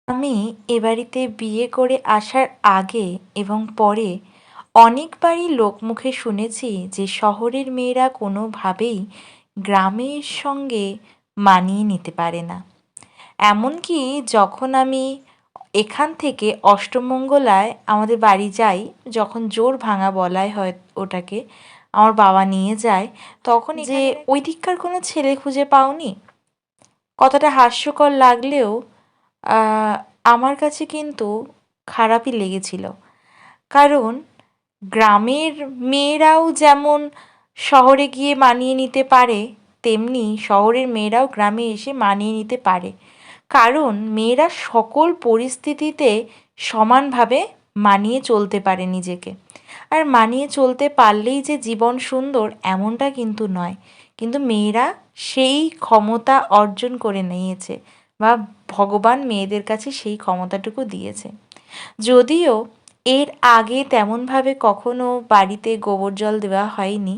আমি এ বাড়িতে বিয়ে করে আসার আগে এবং পরে অনেকবারই লোকমুখে শুনেছি যে শহরের মেয়েরা কোনোভাবেই গ্রামের সঙ্গে মানিয়ে নিতে পারে না। এমনকি যখন আমি এখান থেকে অষ্টমঙ্গলায় আমাদের বাড়ি যাই, যখন জোর ভাঙা বলাই হয় ওটাকে, আমার বাবা নিয়ে যায়, তখন যে ওই দিককার কোনো ছেলে খুঁজে পাওনি, কথাটা হাস্যকর লাগলেও আহ, আমার কাছে কিন্তু খারাপই লেগেছিল। কারণ গ্রামের মেয়েরাও যেমন শহরে গিয়ে মানিয়ে নিতে পারে, তেমনি শহরের মেয়েরাও গ্রামে এসে মানিয়ে নিতে পারে। কারণ মেয়েরা সকল পরিস্থিতিতে সমানভাবে মানিয়ে চলতে পারে নিজেকে। আর মানিয়ে চলতে পারলেই যে জীবন সুন্দর এমনটা কিন্তু নয়। কিন্তু মেয়েরা সেই ক্ষমতা অর্জন করে নিয়েছে, বা ভগবান মেয়েদের কাছে সেই ক্ষমতাটুকু দিয়েছে। যদিও এর আগে তেমনভাবে কখনো বাড়িতে গোবর জল দেওয়া হয়নি,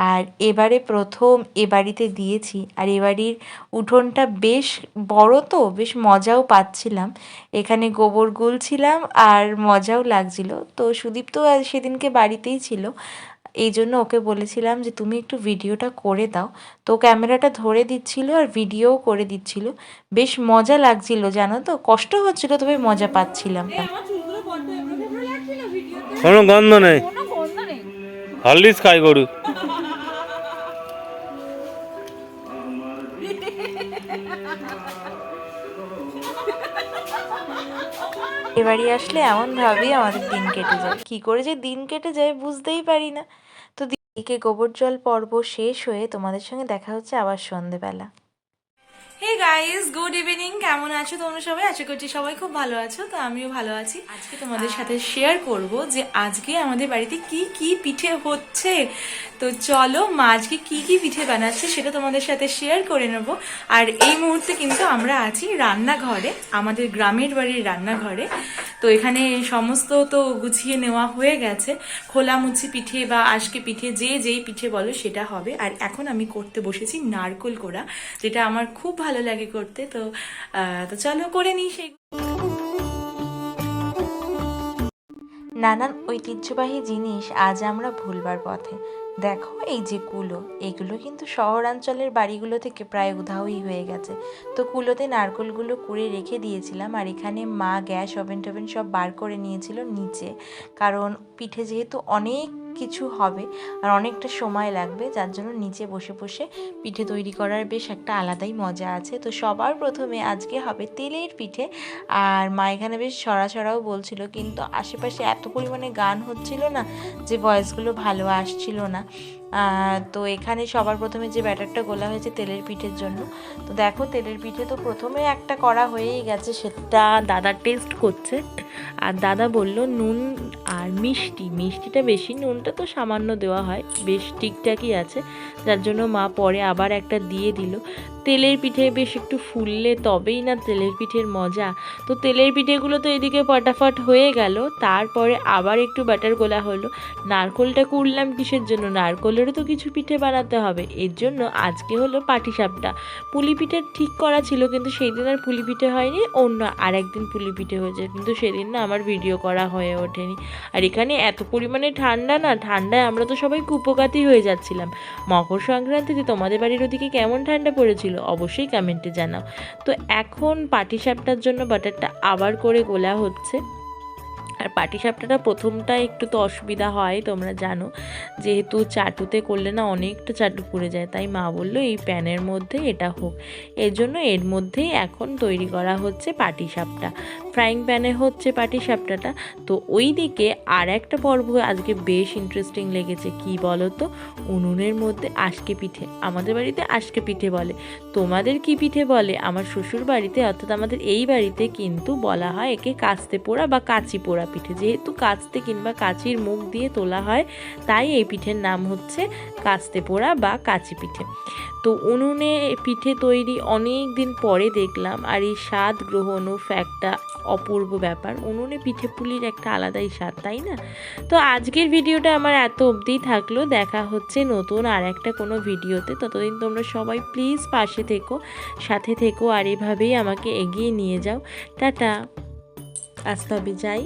আর এবারে প্রথম এ বাড়িতে দিয়েছি। আর এ বাড়ির উঠোনটা বেশ বড়, তো বেশ মজাও পাচ্ছিলাম। এখানে গোবর গুলছিলাম আর মজাও লাগছিল। তো সুদীপ তো সেদিনকে বাড়িতেই ছিল, এই জন্য ওকে বলেছিলাম যে তুমি একটু ভিডিওটা করে দাও। তো ক্যামেরাটা ধরে দিচ্ছিল আর ভিডিওও করে দিচ্ছিল। বেশ মজা লাগছিল, জানো তো, কষ্ট হচ্ছিল তবে মজা পাচ্ছিলাম। কোনো গন্ধ নেই, হরলিক্স খাই গরু। এবাড়ি আসলে এমনভাবেই আমাদের দিন কেটে যায়, কী করে যে দিন কেটে যায় বুঝতেই পারি না। তো দিকে গোবর জল পর্ব শেষ হয়ে তোমাদের সঙ্গে দেখা হচ্ছে আবার সন্ধেবেলা। Hey guys, good evening. কেমন আছো তোমরা সবাই? আশা করছি সবাই খুব ভালো আছো। তো আমিও ভালো আছি। আজকে তোমাদের সাথে শেয়ার করব যে আজকে আমাদের বাড়িতে কি কি পিঠে হচ্ছে। তো চলো, মা আজকে কি কি পিঠে বানাচ্ছে সেটা তোমাদের সাথে শেয়ার করে নেব। আর এই মুহূর্তে কিন্তু আমরা আছি রান্নাঘরে, আমাদের গ্রামের বাড়ির রান্নাঘরে। তো এখানে সমস্ত তো গুছিয়ে নেওয়া হয়ে গেছে। খোলামুচি পিঠে বা আজকে পিঠে, যে যেই পিঠে বলো সেটা হবে। আর এখন আমি করতে বসেছি নারকোল কোড়া, যেটা আমার খুব ভালো লাগে করতে। তো তো চলো করে নিই সেই। নানান ঐতিহ্যবাহী জিনিস আজ আমরা ভুলবার পথে। দেখো, এই যে কুলো, এগুলো কিন্তু শহরাঞ্চলের বাড়িগুলো থেকে প্রায় উধাওই হয়ে গেছে। তো কুলোতে নারকেলগুলো কুড়ে রেখে দিয়েছিলাম, আর এখানে মা গ্যাস ওভেন টোভেন সব বার করে নিয়েছিল নিচে। কারণ পিঠে যেহেতু অনেক কিছু হবে আর অনেকটা সময় লাগবে, যার জন্য নিচে বসে বসে পিঠে তৈরি করার বেশ একটা আলাদাই মজা আছে। তো সবার প্রথমে আজকে হবে তেলের পিঠে। আর মা এখানে বেশ ছড়াছড়াও বলছিল, কিন্তু আশেপাশে এত পরিমাণে গান হচ্ছিল না যে ভয়েসগুলো ভালো আসছিল না। তো এখানে সবার প্রথমে যে ব্যাটারটা গোলা হয়েছে তেলের পিঠের জন্য। তো দেখো, তেলের পিঠে তো প্রথমে একটা করা হয়েই গেছে, সেটা দাদা টেস্ট করছে। আর দাদা বলল নুন আর মিষ্টিটা বেশি, নুনটা তো সামান্য দেওয়া হয়, বেশ ঠিকঠাকই আছে। যার জন্য মা পরে আবার একটা দিয়ে দিল। তেলের পিঠে বেশ একটু ফুললে তবেই না তেলের পিঠের মজা। তো তেলের পিঠেগুলো তো এদিকে ফটাফট হয়ে গেল। তারপরে আবার একটু ব্যাটার গোলা হলো। নারকোলটা কুড়লাম কিসের জন্য? নারকোলেরও তো কিছু পিঠে বানাতে হবে, এর জন্য আজকে হলো পাটিসাপটা। পুলি পিঠে ঠিক করা ছিল, কিন্তু সেই দিন আর পুলি পিঠে হয়নি, অন্য আর একদিন পুলি পিঠে হয়েছে, কিন্তু সেদিন না আমার ভিডিও করা হয়ে ওঠেনি। আর এখানে এত পরিমাণে ঠান্ডা, না ঠান্ডায় আমরা তো সবাই কুপোকাতি হয়ে যাচ্ছিলাম। মকর সংক্রান্তিতে তোমাদের বাড়ির ওদিকে কেমন ঠান্ডা পড়েছিল অবশ্যই কমেন্টে জানাও। তো এখন পাটিসাপটার জন্য বাটারটা আবার করে গোলা হচ্ছে। আর পাটিসাপটাটা প্রথমটা একটু তো অসুবিধা হয়, তোমরা জানো, যেহেতু চাটুতে করলে না অনেকটা চাটু পড়ে যায়, তাই মা বললো এই প্যানের মধ্যে এটা হোক। এর জন্য এর মধ্যেই এখন তৈরি করা হচ্ছে পাটিসাপটা। ফ্রাইং প্যানে হচ্ছে পাটিসাপটাটা। তো ওই দিকে আর একটা পর্ব আজকে বেশ ইন্টারেস্টিং লেগেছে, কি বলো তো, উনুনের মধ্যে আজকে পিঠে। আমাদের বাড়িতে আজকে পিঠে বলে, তোমাদের কি পিঠে বলে? আমার শ্বশুর বাড়িতে, অর্থাৎ আমাদের এই বাড়িতে কিন্তু বলা হয় একে কাস্তে পোড়া বা কাচি পোড়া পিঠে। যেহেতু কাস্তে কিংবা কাচির মুখ দিয়ে তোলা হয়, তাই এই পিঠের নাম হচ্ছে কাস্তে পোড়া বা কাচি পিঠে। তো উনুনে পিঠে তৈরি অনেক দিন পরে দেখলাম, আর এই স্বাদ গ্রহণ একটা অপূর্ব ব্যাপার। উনুনে পিঠে পুলির একটা আলাদাই স্বাদ, তাই না? তো আজকের ভিডিওটা আমার এত অবধিই থাকলো। দেখা হচ্ছে নতুন আর একটা কোনো ভিডিওতে। ততদিন তোমরা সবাই প্লিজ পাশে থেকো, সাথে থেকো, আর এভাবেই আমাকে এগিয়ে নিয়ে যাও। টাটা, আজ তবে যাই।